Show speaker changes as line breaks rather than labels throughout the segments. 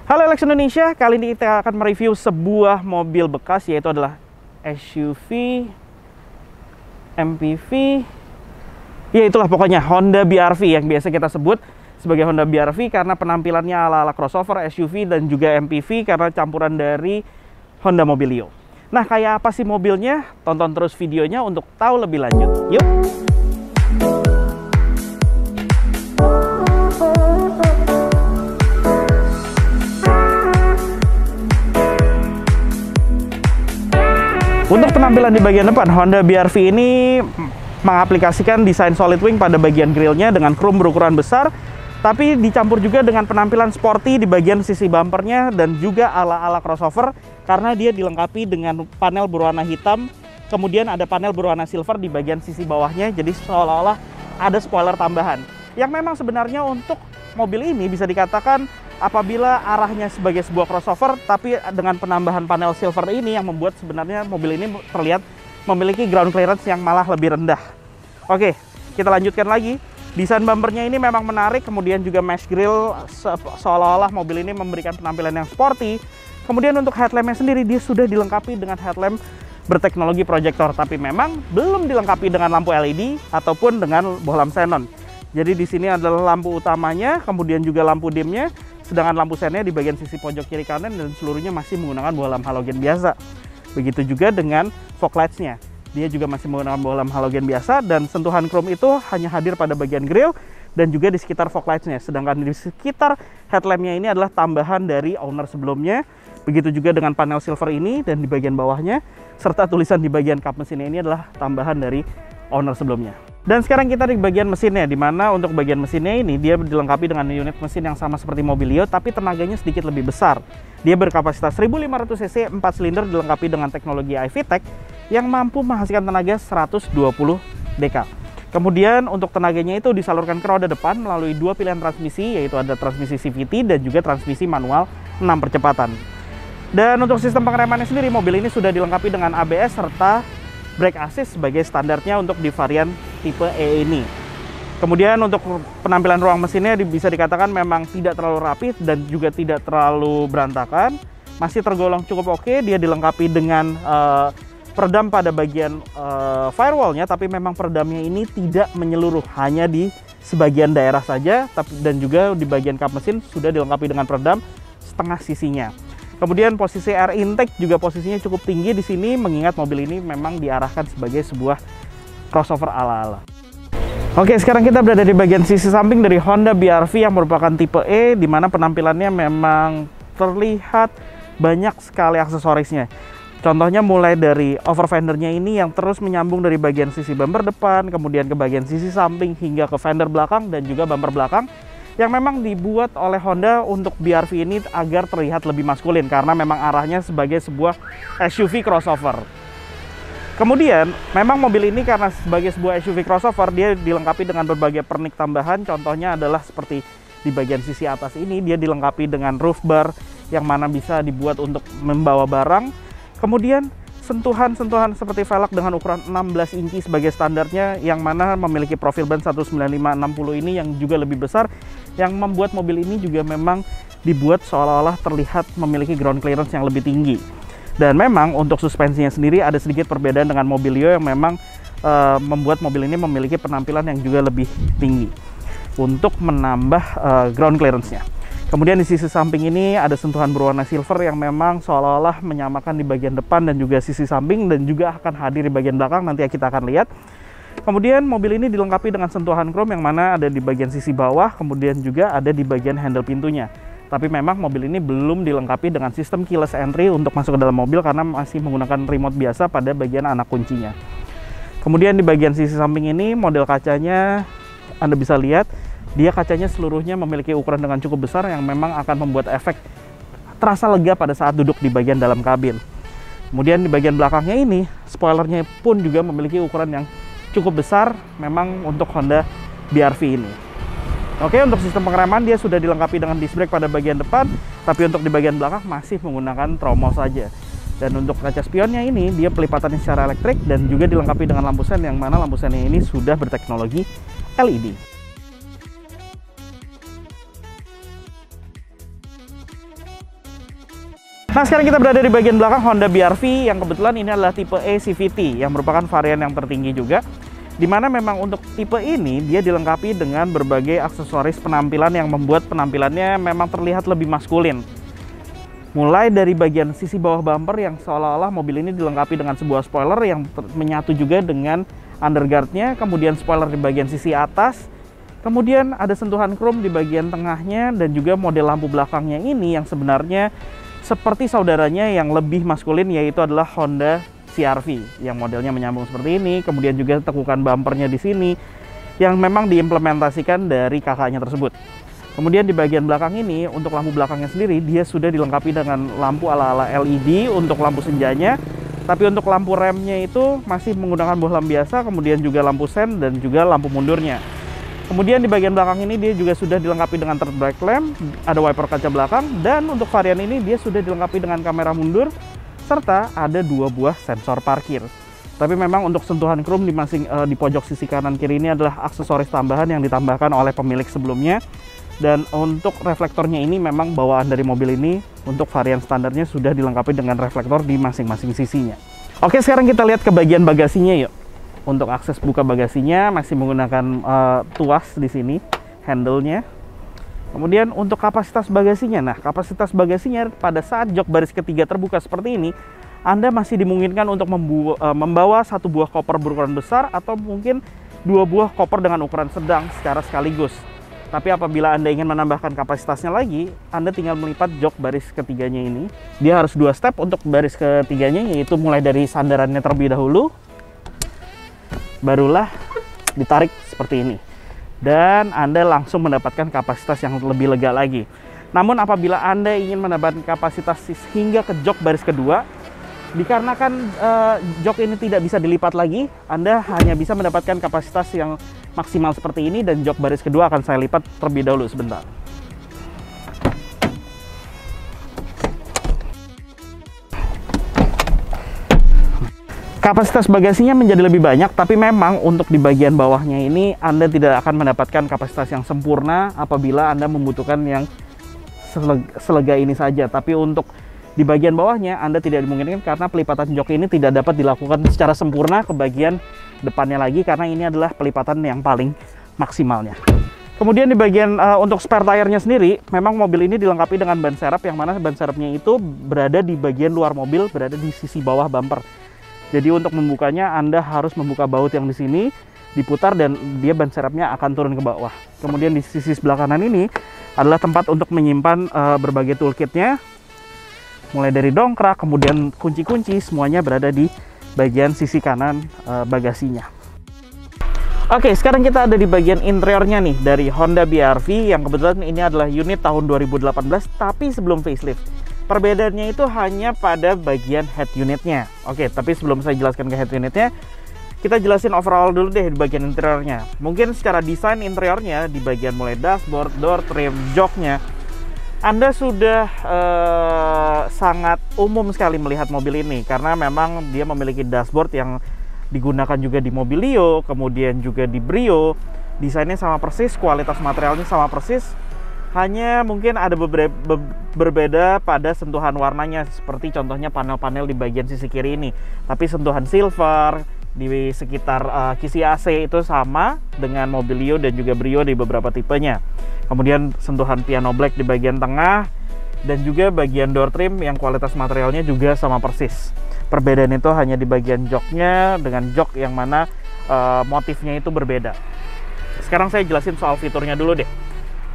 Halo Lex Indonesia, kali ini kita akan mereview sebuah mobil bekas, yaitu adalah SUV, MPV, ya itulah pokoknya Honda BR-V yang biasa kita sebut sebagai Honda BR-V karena penampilannya ala-ala crossover, SUV, dan juga MPV karena campuran dari Honda Mobilio. Nah, kayak apa sih mobilnya? Tonton terus videonya untuk tahu lebih lanjut. Yuk! Untuk penampilan di bagian depan, Honda BR-V ini mengaplikasikan desain solid wing pada bagian grillnya dengan chrome berukuran besar, tapi dicampur juga dengan penampilan sporty di bagian sisi bumpernya dan juga ala-ala crossover karena dia dilengkapi dengan panel berwarna hitam, kemudian ada panel berwarna silver di bagian sisi bawahnya, jadi seolah-olah ada spoiler tambahan. Yang memang sebenarnya untuk mobil ini bisa dikatakan apabila arahnya sebagai sebuah crossover, tapi dengan penambahan panel silver ini yang membuat sebenarnya mobil ini terlihat memiliki ground clearance yang malah lebih rendah. Oke, kita lanjutkan lagi. Desain bumpernya ini memang menarik, kemudian juga mesh grille seolah-olah mobil ini memberikan penampilan yang sporty. Kemudian untuk headlampnya sendiri dia sudah dilengkapi dengan headlamp berteknologi proyektor, tapi memang belum dilengkapi dengan lampu LED ataupun dengan bohlam xenon. Jadi di sini adalah lampu utamanya, kemudian juga lampu dimnya, sedangkan lampu sennya di bagian sisi pojok kiri kanan dan seluruhnya masih menggunakan bohlam halogen biasa. Begitu juga dengan fog lights-nya. Dia juga masih menggunakan bohlam halogen biasa dan sentuhan chrome itu hanya hadir pada bagian grill dan juga di sekitar fog lights-nya. Sedangkan di sekitar headlamp-nya ini adalah tambahan dari owner sebelumnya. Begitu juga dengan panel silver ini dan di bagian bawahnya, serta tulisan di bagian kap mesinnya ini adalah tambahan dari owner sebelumnya. Dan sekarang kita di bagian mesinnya, di mana untuk bagian mesinnya ini dia dilengkapi dengan unit mesin yang sama seperti Mobilio, tapi tenaganya sedikit lebih besar. Dia berkapasitas 1500 cc, 4 silinder, dilengkapi dengan teknologi iVTEC yang mampu menghasilkan tenaga 120 dk. Kemudian untuk tenaganya itu disalurkan ke roda depan melalui dua pilihan transmisi, yaitu ada transmisi CVT dan juga transmisi manual 6 percepatan. Dan untuk sistem pengeremannya sendiri, mobil ini sudah dilengkapi dengan ABS serta brake assist sebagai standarnya untuk di varian tipe E ini. Kemudian untuk penampilan ruang mesinnya bisa dikatakan memang tidak terlalu rapi dan juga tidak terlalu berantakan. Masih tergolong cukup oke. Dia dilengkapi dengan peredam pada bagian firewallnya, tapi memang peredamnya ini tidak menyeluruh, hanya di sebagian daerah saja. Dan juga di bagian kap mesin sudah dilengkapi dengan peredam setengah sisinya. Kemudian posisi air intake juga posisinya cukup tinggi di sini, mengingat mobil ini memang diarahkan sebagai sebuah crossover ala-ala. Oke, sekarang kita berada di bagian sisi samping dari Honda BR-V yang merupakan tipe E, di mana penampilannya memang terlihat banyak sekali aksesorisnya. Contohnya mulai dari over fendernya ini yang terus menyambung dari bagian sisi bumper depan, kemudian ke bagian sisi samping hingga ke fender belakang dan juga bumper belakang, yang memang dibuat oleh Honda untuk BR-V ini agar terlihat lebih maskulin karena memang arahnya sebagai sebuah SUV crossover. Kemudian memang mobil ini karena sebagai sebuah SUV crossover dia dilengkapi dengan berbagai pernik tambahan, contohnya adalah seperti di bagian sisi atas ini dia dilengkapi dengan roof bar yang mana bisa dibuat untuk membawa barang. Kemudian sentuhan-sentuhan seperti velg dengan ukuran 16 inci sebagai standarnya yang mana memiliki profil ban 195/60 ini yang juga lebih besar, yang membuat mobil ini juga memang dibuat seolah-olah terlihat memiliki ground clearance yang lebih tinggi. Dan memang untuk suspensinya sendiri ada sedikit perbedaan dengan Mobilio yang memang membuat mobil ini memiliki penampilan yang juga lebih tinggi untuk menambah ground clearance-nya. Kemudian di sisi samping ini ada sentuhan berwarna silver yang memang seolah-olah menyamakan di bagian depan dan juga sisi samping dan juga akan hadir di bagian belakang, nanti kita akan lihat. Kemudian mobil ini dilengkapi dengan sentuhan chrome yang mana ada di bagian sisi bawah, kemudian juga ada di bagian handle pintunya. Tapi memang mobil ini belum dilengkapi dengan sistem keyless entry untuk masuk ke dalam mobil karena masih menggunakan remote biasa pada bagian anak kuncinya. Kemudian di bagian sisi samping ini model kacanya Anda bisa lihat dia kacanya seluruhnya memiliki ukuran dengan cukup besar yang memang akan membuat efek terasa lega pada saat duduk di bagian dalam kabin. Kemudian di bagian belakangnya ini, spoilernya pun juga memiliki ukuran yang cukup besar memang untuk Honda BR-V ini. Oke, untuk sistem pengereman dia sudah dilengkapi dengan disc brake pada bagian depan, tapi untuk di bagian belakang masih menggunakan tromol saja. Dan untuk kaca spionnya ini, dia pelipatannya secara elektrik dan juga dilengkapi dengan lampu sen yang mana lampu sennya ini sudah berteknologi LED. Nah, sekarang kita berada di bagian belakang Honda BR-V yang kebetulan ini adalah tipe E CVT yang merupakan varian yang tertinggi juga. Dimana memang untuk tipe ini dia dilengkapi dengan berbagai aksesoris penampilan yang membuat penampilannya memang terlihat lebih maskulin. Mulai dari bagian sisi bawah bumper yang seolah-olah mobil ini dilengkapi dengan sebuah spoiler yang menyatu juga dengan underguardnya, kemudian spoiler di bagian sisi atas, kemudian ada sentuhan chrome di bagian tengahnya, dan juga model lampu belakangnya ini yang sebenarnya seperti saudaranya yang lebih maskulin, yaitu adalah Honda CR-V yang modelnya menyambung seperti ini. Kemudian juga tekukan bumpernya di sini yang memang diimplementasikan dari kakaknya tersebut. Kemudian di bagian belakang ini, untuk lampu belakangnya sendiri, dia sudah dilengkapi dengan lampu ala-ala LED untuk lampu senjanya. Tapi untuk lampu remnya itu masih menggunakan bohlam biasa, kemudian juga lampu sen dan juga lampu mundurnya. Kemudian di bagian belakang ini dia juga sudah dilengkapi dengan third brake lamp, ada wiper kaca belakang, dan untuk varian ini dia sudah dilengkapi dengan kamera mundur, serta ada 2 buah sensor parkir. Tapi memang untuk sentuhan chrome di pojok sisi kanan kiri ini adalah aksesoris tambahan yang ditambahkan oleh pemilik sebelumnya. Dan untuk reflektornya ini memang bawaan dari mobil ini untuk varian standarnya sudah dilengkapi dengan reflektor di masing-masing sisinya. Oke, sekarang kita lihat ke bagian bagasinya yuk. Untuk akses buka bagasinya masih menggunakan tuas di sini, handle-nya. Kemudian untuk kapasitas bagasinya, nah kapasitas bagasinya pada saat jok baris ketiga terbuka seperti ini, Anda masih dimungkinkan untuk membawa 1 buah koper berukuran besar atau mungkin 2 buah koper dengan ukuran sedang secara sekaligus. Tapi apabila Anda ingin menambahkan kapasitasnya lagi, Anda tinggal melipat jok baris ketiganya ini. Dia harus 2 step untuk baris ketiganya, yaitu mulai dari sandarannya terlebih dahulu, barulah ditarik seperti ini. Dan Anda langsung mendapatkan kapasitas yang lebih lega lagi. Namun apabila Anda ingin mendapatkan kapasitas hingga ke jok baris kedua, dikarenakan jok ini tidak bisa dilipat lagi, Anda hanya bisa mendapatkan kapasitas yang maksimal seperti ini, dan jok baris kedua akan saya lipat terlebih dahulu sebentar. Kapasitas bagasinya menjadi lebih banyak, tapi memang untuk di bagian bawahnya ini Anda tidak akan mendapatkan kapasitas yang sempurna apabila Anda membutuhkan yang selega ini saja. Tapi untuk di bagian bawahnya Anda tidak dimungkinkan karena pelipatan jok ini tidak dapat dilakukan secara sempurna ke bagian depannya lagi, karena ini adalah pelipatan yang paling maksimalnya. Kemudian di bagian untuk spare tire-nya sendiri, memang mobil ini dilengkapi dengan ban serep, yang mana ban serepnya itu berada di bagian luar mobil, berada di sisi bawah bumper. Jadi untuk membukanya Anda harus membuka baut yang di sini, diputar, dan dia ban serepnya akan turun ke bawah. Kemudian di sisi sebelah kanan ini adalah tempat untuk menyimpan berbagai toolkitnya, mulai dari dongkrak, kemudian kunci-kunci, semuanya berada di bagian sisi kanan bagasinya. Oke, sekarang kita ada di bagian interiornya nih dari Honda BR-V yang kebetulan ini adalah unit tahun 2018 tapi sebelum facelift. Perbedaannya itu hanya pada bagian head unitnya. Oke, tapi sebelum saya jelaskan ke head unitnya, kita jelasin overall dulu deh di bagian interiornya. Mungkin secara desain interiornya di bagian mulai dashboard, door trim, joknya, Anda sudah sangat umum sekali melihat mobil ini, karena memang dia memiliki dashboard yang digunakan juga di Mobilio, kemudian juga di Brio. Desainnya sama persis, kualitas materialnya sama persis. Hanya mungkin ada berbeda pada sentuhan warnanya, seperti contohnya panel-panel di bagian sisi kiri ini. Tapi sentuhan silver di sekitar kisi AC itu sama dengan Mobilio dan juga Brio di beberapa tipenya. Kemudian sentuhan piano black di bagian tengah, dan juga bagian door trim yang kualitas materialnya juga sama persis. Perbedaan itu hanya di bagian joknya, dengan jok yang mana motifnya itu berbeda. Sekarang saya jelasin soal fiturnya dulu deh.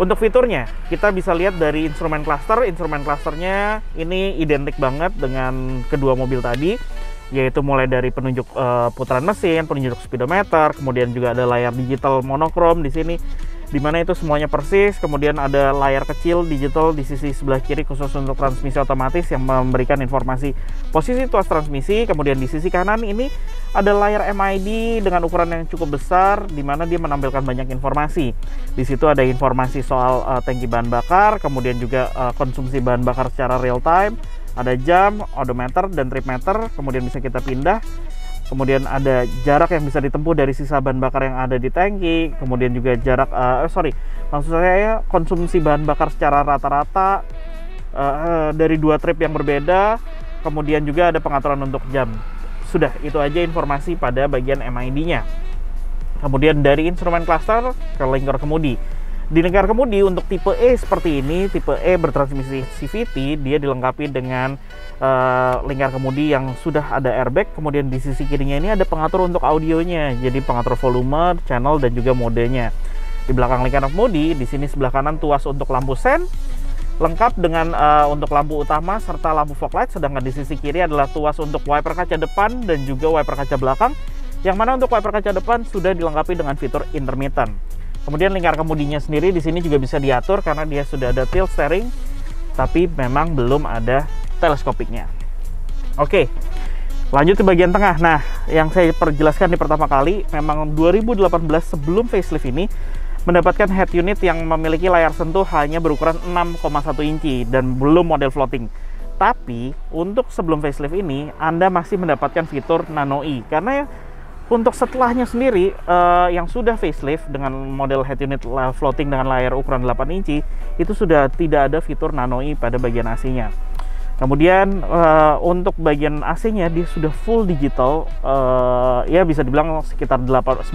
Untuk fiturnya, kita bisa lihat dari instrumen cluster. Instrumen clusternya ini identik banget dengan kedua mobil tadi, yaitu mulai dari penunjuk putaran mesin, penunjuk speedometer, kemudian juga ada layar digital monokrom di sini, di mana itu semuanya persis. Kemudian ada layar kecil digital di sisi sebelah kiri khusus untuk transmisi otomatis yang memberikan informasi posisi tuas transmisi. Kemudian di sisi kanan ini ada layar MID dengan ukuran yang cukup besar, di mana dia menampilkan banyak informasi. Di situ ada informasi soal tangki bahan bakar, kemudian juga konsumsi bahan bakar secara real time, ada jam, odometer, dan trip meter. Kemudian bisa kita pindah. Kemudian ada jarak yang bisa ditempuh dari sisa bahan bakar yang ada di tangki. Kemudian juga jarak, maksud saya konsumsi bahan bakar secara rata-rata. dari 2 trip yang berbeda, kemudian juga ada pengaturan untuk jam. Sudah, itu aja informasi pada bagian MID-nya. Kemudian dari instrumen cluster ke lingkar kemudi. Di lingkar kemudi untuk tipe E seperti ini, tipe E bertransmisi CVT, dia dilengkapi dengan lingkar kemudi yang sudah ada airbag. Kemudian di sisi kirinya ini ada pengatur untuk audionya, jadi pengatur volume, channel, dan juga modenya. Di belakang lingkar kemudi, di sini sebelah kanan tuas untuk lampu sen, lengkap dengan untuk lampu utama serta lampu fog light. Sedangkan di sisi kiri adalah tuas untuk wiper kaca depan dan juga wiper kaca belakang, yang mana untuk wiper kaca depan sudah dilengkapi dengan fitur intermittent. Kemudian lingkar kemudinya sendiri di sini juga bisa diatur karena dia sudah ada tilt steering, tapi memang belum ada teleskopiknya. Oke, lanjut ke bagian tengah. Nah, yang saya perjelaskan di pertama kali, memang 2018 sebelum facelift ini mendapatkan head unit yang memiliki layar sentuh hanya berukuran 6,1 inci dan belum model floating. Tapi untuk sebelum facelift ini, Anda masih mendapatkan fitur Nano E, karena untuk setelahnya sendiri yang sudah facelift dengan model head unit floating dengan layar ukuran 8 inci itu sudah tidak ada fitur Nano E pada bagian AC-nya. Kemudian untuk bagian AC-nya dia sudah full digital, ya bisa dibilang sekitar 90%,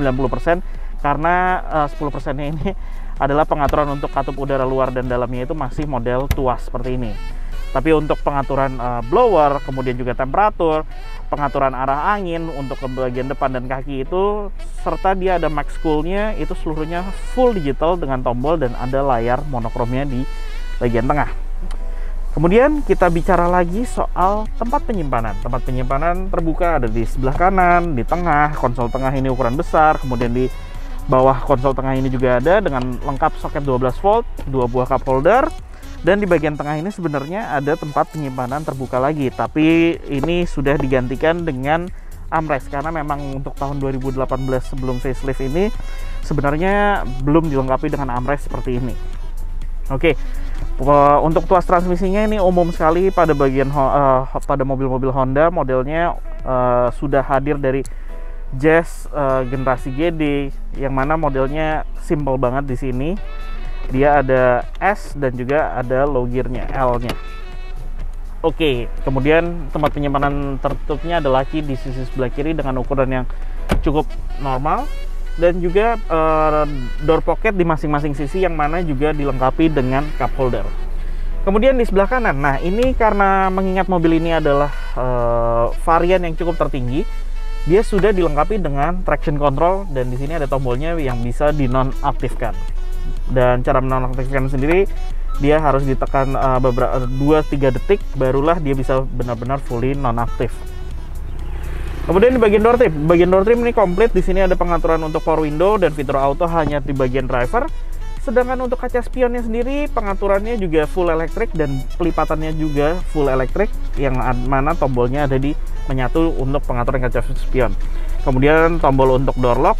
karena 10%-nya ini adalah pengaturan untuk katup udara luar dan dalamnya itu masih model tuas seperti ini. Tapi untuk pengaturan blower, kemudian juga temperatur, pengaturan arah angin untuk ke bagian depan dan kaki itu, serta dia ada max cool-nya, itu seluruhnya full digital dengan tombol dan ada layar monokromnya di bagian tengah. Kemudian kita bicara lagi soal tempat penyimpanan. Tempat penyimpanan terbuka ada di sebelah kanan, di tengah, konsol tengah ini ukuran besar, kemudian di bawah konsol tengah ini juga ada dengan lengkap soket 12 volt, 2 buah cup holder, dan di bagian tengah ini sebenarnya ada tempat penyimpanan terbuka lagi, tapi ini sudah digantikan dengan armrest karena memang untuk tahun 2018 sebelum facelift ini sebenarnya belum dilengkapi dengan armrest seperti ini. Oke, untuk tuas transmisinya ini umum sekali pada bagian pada mobil-mobil Honda, modelnya sudah hadir dari Jazz generasi GD, yang mana modelnya simple banget di sini. Dia ada S dan juga ada low gear-nya, L-nya. Oke, kemudian tempat penyimpanan tertutupnya ada laci di sisi sebelah kiri dengan ukuran yang cukup normal, dan juga door pocket di masing-masing sisi yang mana juga dilengkapi dengan cup holder. Kemudian di sebelah kanan, nah ini karena mengingat mobil ini adalah varian yang cukup tertinggi, dia sudah dilengkapi dengan traction control dan di sini ada tombolnya yang bisa dinonaktifkan. Dan cara menonaktifkan sendiri, dia harus ditekan beberapa 2-3 detik barulah dia bisa benar-benar fully nonaktif. Kemudian di bagian door trim ini komplit. Di sini ada pengaturan untuk power window dan fitur auto hanya di bagian driver. Sedangkan untuk kaca spionnya sendiri, pengaturannya juga full elektrik dan pelipatannya juga full elektrik, yang mana tombolnya ada di menyatu untuk pengaturan kaca spion. Kemudian tombol untuk door lock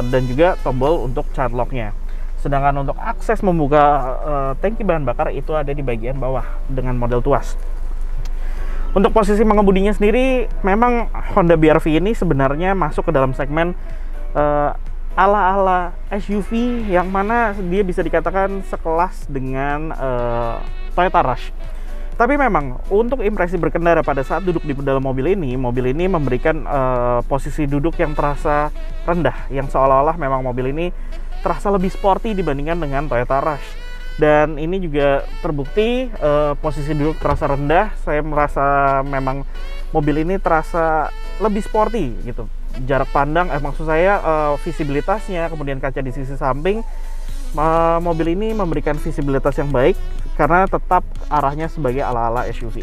dan juga tombol untuk child lock-nya. Sedangkan untuk akses membuka tangki bahan bakar itu ada di bagian bawah dengan model tuas. Untuk posisi mengemudinya sendiri, memang Honda BR-V ini sebenarnya masuk ke dalam segmen ala-ala SUV, yang mana dia bisa dikatakan sekelas dengan Toyota Rush. Tapi memang untuk impresi berkendara pada saat duduk di dalam mobil ini memberikan posisi duduk yang terasa rendah, yang seolah-olah memang mobil ini terasa lebih sporty dibandingkan dengan Toyota Rush. Dan ini juga terbukti posisi duduk terasa rendah. Saya merasa memang mobil ini terasa lebih sporty gitu. Jarak pandang, maksud saya visibilitasnya, kemudian kaca di sisi samping, mobil ini memberikan visibilitas yang baik karena tetap arahnya sebagai ala-ala SUV.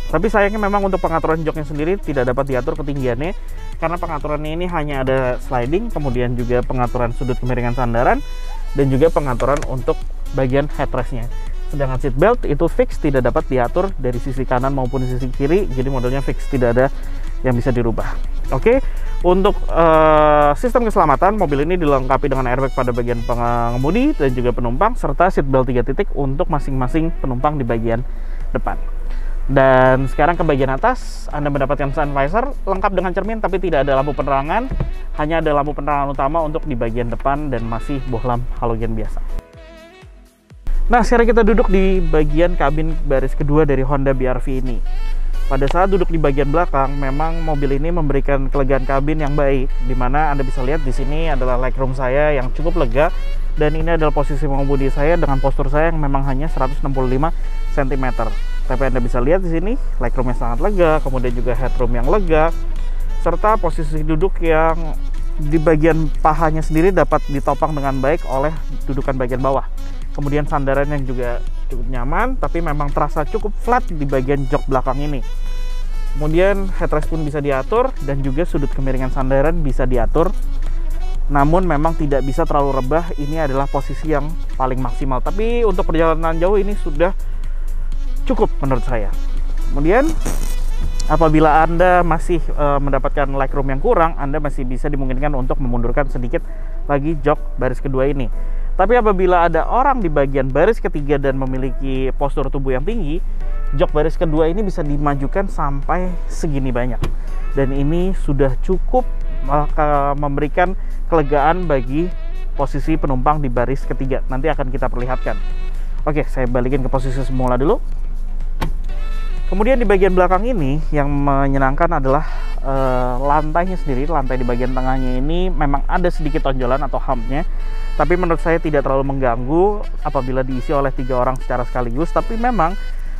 Tapi sayangnya memang untuk pengaturan joknya sendiri tidak dapat diatur ketinggiannya, karena pengaturannya ini hanya ada sliding, kemudian juga pengaturan sudut kemiringan sandaran, dan juga pengaturan untuk bagian headrestnya. Sedangkan seat belt itu fix, tidak dapat diatur dari sisi kanan maupun sisi kiri, jadi modelnya fix, tidak ada yang bisa dirubah. Oke, untuk sistem keselamatan, mobil ini dilengkapi dengan airbag pada bagian pengemudi dan juga penumpang, serta seat belt 3 titik untuk masing-masing penumpang di bagian depan. Dan sekarang ke bagian atas, Anda mendapatkan sun visor lengkap dengan cermin, tapi tidak ada lampu penerangan, hanya ada lampu penerangan utama untuk di bagian depan dan masih bohlam halogen biasa. Nah, sekarang kita duduk di bagian kabin baris kedua dari Honda BR-V ini. Pada saat duduk di bagian belakang, memang mobil ini memberikan kelegaan kabin yang baik, dimana Anda bisa lihat di sini adalah legroom saya yang cukup lega, dan ini adalah posisi pengemudi saya dengan postur saya yang memang hanya 165 cm. Tapi Anda bisa lihat di sini legroomnya sangat lega, kemudian juga headroom yang lega, serta posisi duduk yang di bagian pahanya sendiri dapat ditopang dengan baik oleh dudukan bagian bawah. Kemudian sandaran yang juga cukup nyaman, tapi memang terasa cukup flat di bagian jok belakang ini. Kemudian headrest pun bisa diatur, dan juga sudut kemiringan sandaran bisa diatur. Namun memang tidak bisa terlalu rebah, ini adalah posisi yang paling maksimal. Tapi untuk perjalanan jauh ini sudah cukup menurut saya. Kemudian apabila Anda masih mendapatkan legroom yang kurang, Anda masih bisa dimungkinkan untuk memundurkan sedikit lagi jok baris kedua ini. Tapi apabila ada orang di bagian baris ketiga dan memiliki postur tubuh yang tinggi, jok baris kedua ini bisa dimajukan sampai segini banyak. Dan ini sudah cukup memberikan kelegaan bagi posisi penumpang di baris ketiga. Nanti akan kita perlihatkan. Oke, saya balikin ke posisi semula dulu. Kemudian di bagian belakang ini yang menyenangkan adalah lantainya sendiri. Lantai di bagian tengahnya ini memang ada sedikit tonjolan atau humpnya, tapi menurut saya tidak terlalu mengganggu apabila diisi oleh 3 orang secara sekaligus. Tapi memang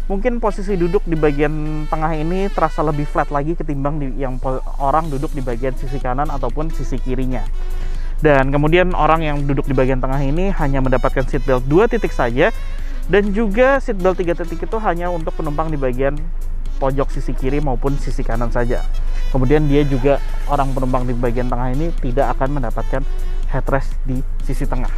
mungkin posisi duduk di bagian tengah ini terasa lebih flat lagi ketimbang yang orang duduk di bagian sisi kanan ataupun sisi kirinya. Dan kemudian orang yang duduk di bagian tengah ini hanya mendapatkan seatbelt 2 titik saja, dan juga seatbelt 3 titik itu hanya untuk penumpang di bagian pojok sisi kiri maupun sisi kanan saja. Kemudian dia juga, orang penumpang di bagian tengah ini tidak akan mendapatkan headrest di sisi tengah.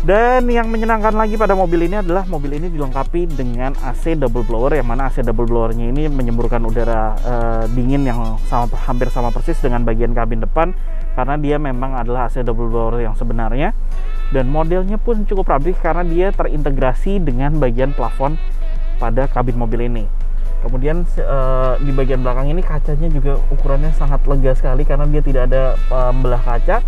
Dan yang menyenangkan lagi pada mobil ini adalah mobil ini dilengkapi dengan AC double blower, yang mana AC double blowernya ini menyemburkan udara dingin yang hampir sama persis dengan bagian kabin depan, karena dia memang adalah AC double blower yang sebenarnya. Dan modelnya pun cukup rapi karena dia terintegrasi dengan bagian plafon pada kabin mobil ini. Kemudian di bagian belakang ini kacanya juga ukurannya sangat lega sekali karena dia tidak ada pembelah kaca,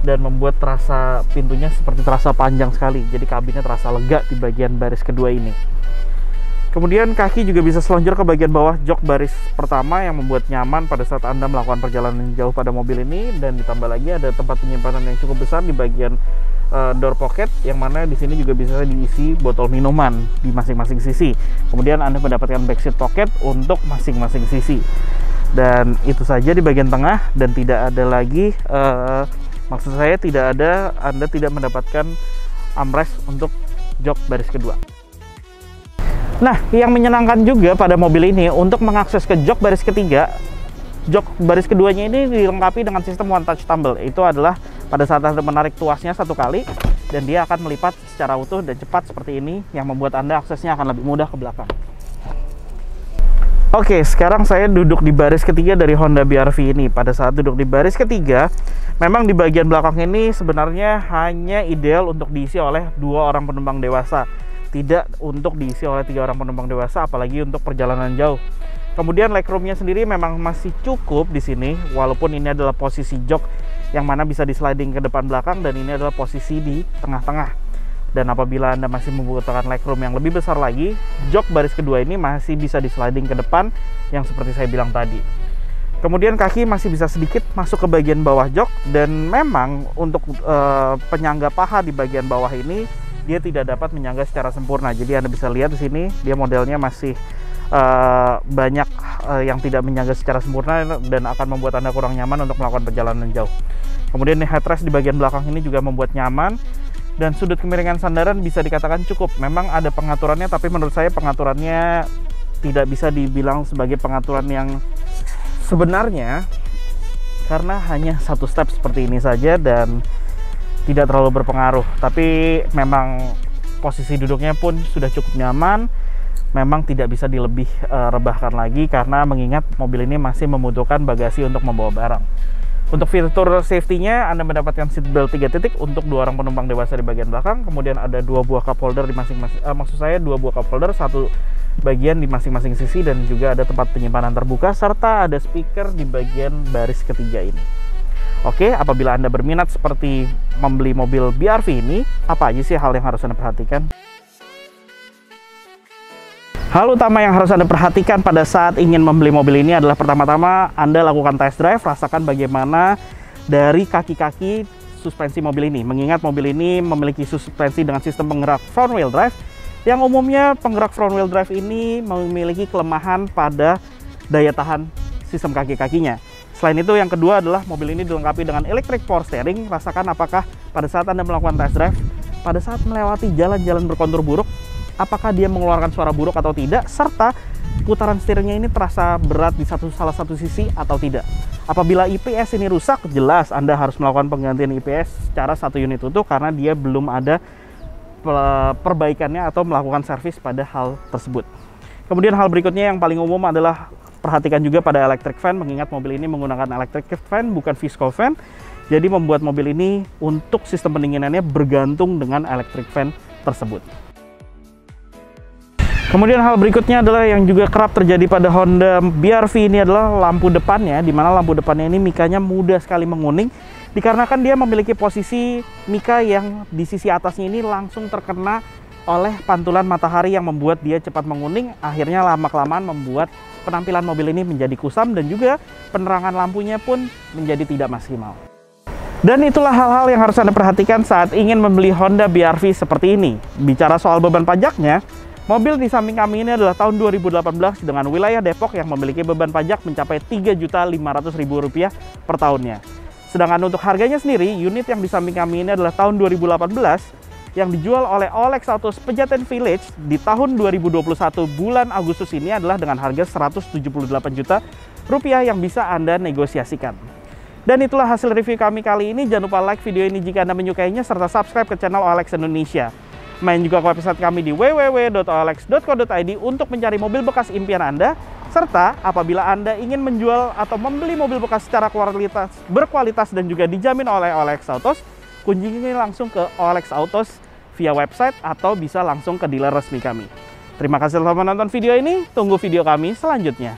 dan membuat terasa pintunya seperti terasa panjang sekali. Jadi kabinnya terasa lega di bagian baris kedua ini. Kemudian kaki juga bisa selonjor ke bagian bawah jok baris pertama yang membuat nyaman pada saat Anda melakukan perjalanan jauh pada mobil ini. Dan ditambah lagi ada tempat penyimpanan yang cukup besar di bagian door pocket, yang mana di sini juga bisa diisi botol minuman di masing-masing sisi. Kemudian Anda mendapatkan backseat pocket untuk masing-masing sisi. Dan itu saja di bagian tengah, dan tidak ada lagi maksud saya Anda tidak mendapatkan armrest untuk jok baris kedua. Nah, yang menyenangkan juga pada mobil ini untuk mengakses ke jok baris ketiga, jok baris keduanya ini dilengkapi dengan sistem one touch tumble. Itu adalah pada saat Anda menarik tuasnya 1 kali, dan dia akan melipat secara utuh dan cepat seperti ini, yang membuat Anda aksesnya akan lebih mudah ke belakang. Oke, sekarang saya duduk di baris ketiga dari Honda BR-V ini. Pada saat duduk di baris ketiga, memang di bagian belakang ini sebenarnya hanya ideal untuk diisi oleh 2 orang penumpang dewasa, tidak untuk diisi oleh 3 orang penumpang dewasa, apalagi untuk perjalanan jauh. Kemudian legroomnya sendiri memang masih cukup di sini, walaupun ini adalah posisi jok yang mana bisa di sliding ke depan belakang, dan ini adalah posisi di tengah-tengah. Dan apabila Anda masih membutuhkan legroom yang lebih besar lagi, jok baris kedua ini masih bisa di sliding ke depan, yang seperti saya bilang tadi. Kemudian kaki masih bisa sedikit masuk ke bagian bawah jok, dan memang untuk penyangga paha di bagian bawah ini dia tidak dapat menyangga secara sempurna. Jadi Anda bisa lihat di sini dia modelnya masih banyak yang tidak menyangga secara sempurna, dan akan membuat Anda kurang nyaman untuk melakukan perjalanan jauh. Kemudian headrest di bagian belakang ini juga membuat nyaman, dan sudut kemiringan sandaran bisa dikatakan cukup. Memang ada pengaturannya, tapi menurut saya pengaturannya tidak bisa dibilang sebagai pengaturan yang sebenarnya, karena hanya 1 step seperti ini saja dan tidak terlalu berpengaruh. Tapi memang posisi duduknya pun sudah cukup nyaman, memang tidak bisa dilebih rebahkan lagi, karena mengingat mobil ini masih membutuhkan bagasi untuk membawa barang. Untuk fitur safety-nya, Anda mendapatkan seatbelt 3 titik untuk 2 orang penumpang dewasa di bagian belakang. Kemudian ada 2 buah cup holder di masing-masing, 2 buah cup holder, 1 bagian di masing-masing sisi, dan juga ada tempat penyimpanan terbuka, serta ada speaker di bagian baris ketiga ini. Oke, apabila Anda berminat seperti membeli mobil BR-V ini, apa aja sih hal yang harus Anda perhatikan? Hal utama yang harus Anda perhatikan pada saat ingin membeli mobil ini adalah pertama-tama Anda lakukan test drive, rasakan bagaimana dari kaki-kaki suspensi mobil ini. Mengingat mobil ini memiliki suspensi dengan sistem penggerak front wheel drive, yang umumnya penggerak front wheel drive ini memiliki kelemahan pada daya tahan sistem kaki-kakinya. Selain itu, yang kedua adalah mobil ini dilengkapi dengan electric power steering. Rasakan apakah pada saat Anda melakukan test drive, pada saat melewati jalan-jalan berkontur buruk, apakah dia mengeluarkan suara buruk atau tidak, serta putaran setirnya ini terasa berat di salah satu sisi atau tidak. Apabila IPS ini rusak, jelas Anda harus melakukan penggantian IPS secara satu unit utuh karena dia belum ada perbaikannya atau melakukan servis pada hal tersebut. Kemudian hal berikutnya yang paling umum adalah perhatikan juga pada electric fan, mengingat mobil ini menggunakan electric fan bukan visco fan. Jadi membuat mobil ini untuk sistem pendinginannya bergantung dengan electric fan tersebut. Kemudian hal berikutnya adalah yang juga kerap terjadi pada Honda BR-V ini adalah lampu depannya, di mana lampu depannya ini mikanya mudah sekali menguning dikarenakan dia memiliki posisi mika yang di sisi atasnya ini langsung terkena oleh pantulan matahari yang membuat dia cepat menguning. Akhirnya lama-kelamaan membuat penampilan mobil ini menjadi kusam dan juga penerangan lampunya pun menjadi tidak maksimal. Dan itulah hal-hal yang harus Anda perhatikan saat ingin membeli Honda BR-V seperti ini. Bicara soal beban pajaknya, mobil di samping kami ini adalah tahun 2018 dengan wilayah Depok yang memiliki beban pajak mencapai Rp3.500.000 per tahunnya. Sedangkan untuk harganya sendiri, unit yang di samping kami ini adalah tahun 2018 yang dijual oleh OLX Autos Pejaten Village di tahun 2021 bulan Agustus ini adalah dengan harga Rp178 juta yang bisa Anda negosiasikan. Dan itulah hasil review kami kali ini. Jangan lupa like video ini jika Anda menyukainya serta subscribe ke channel OLX Indonesia. Main juga ke website kami di www.olx.co.id untuk mencari mobil bekas impian Anda. Serta apabila Anda ingin menjual atau membeli mobil bekas secara berkualitas dan juga dijamin oleh OLX Autos, kunjungi langsung ke OLX Autos via website atau bisa langsung ke dealer resmi kami. Terima kasih telah menonton video ini, tunggu video kami selanjutnya.